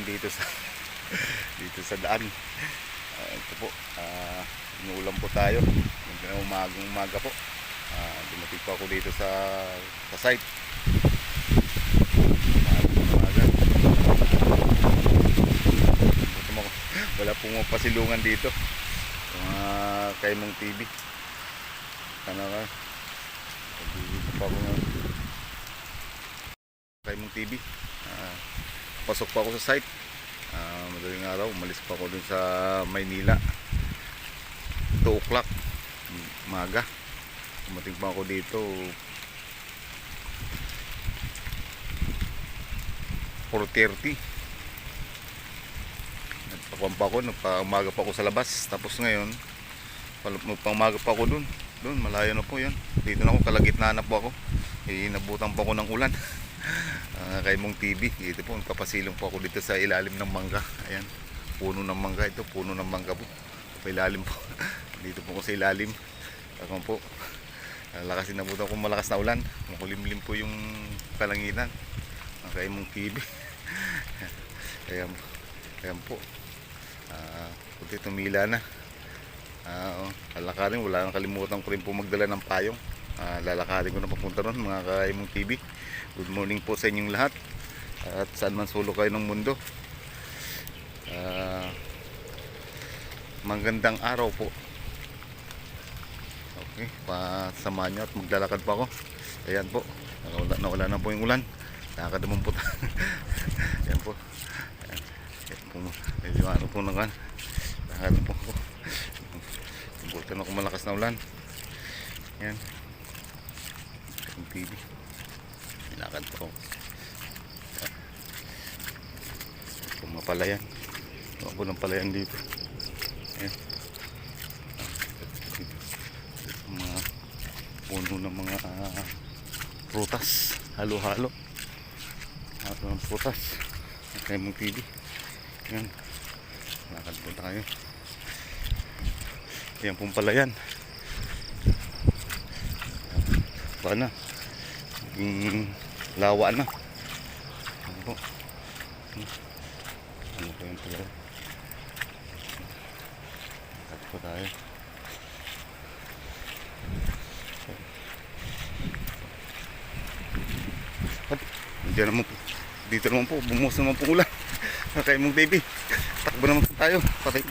dito sa dito sa daan. Ito po, inuulam po tayo. Umaga po. Dumating po ako dito sa site. Umaga. Wala pong pasilungan dito. Kaimong TV. Ano ka? Dito pa ako ng Kaimong TV. Pasok pa ako sa site. Madaling araw, umalis pa ako dun sa Maynila 2 o'clock umaga. Dumating pa ako dito 4:30. Nagpakuan pa ako, nagpaumaga pa ako sa labas. Tapos ngayon magpaumaga pa ako dun, malayo na po yan. Dito na ako, kalagitnaan na po ako. Nabutan pa ako ng ulan. Kaimong TV, dito po, papasilong po ako dito sa ilalim ng mangga. Ayan, puno ng mangga ito, puno ng mangga po. Ilalim po. Dito po ako sa ilalim. Ako po, lakas nabutan ko, malakas na ulan. Makulimlim po yung kalangitan. Kaimong TV. Ayan po. Puti tumila na. Lalakarin, wala nang kalimutan ko rin po magdala ng payong. Lalakarin ko na papunta ron, mga Kaimong TV. Good morning po sa inyong lahat, at saan man sulok kayo ng mundo. Magandang araw po. Okay, pasamahan nyo at maglalakad pa ako. Ayan po, nawala na po yung ulan. Lakad naman po. Ayan po. Ayan po, medyo ano po na kan. Lakad po ako. Butan ako, malakas na ulan. Ayan, yung TV. Lakad po. Ito mga palayan. Ito po ng palayan dito. Ayan. Ito mga puno ng mga prutas. Halo-halo. Halo ng prutas. Kaimong TV. Ayan. Lakad po tayo. Ayan pong palayan. Paano? Lawa na. Ano po? Ano po yung pala? Kat po tayo. Diyan naman po. Dito naman po. Bumuhos naman po ulan. Kaimong TV. Takbo naman po tayo. Patay.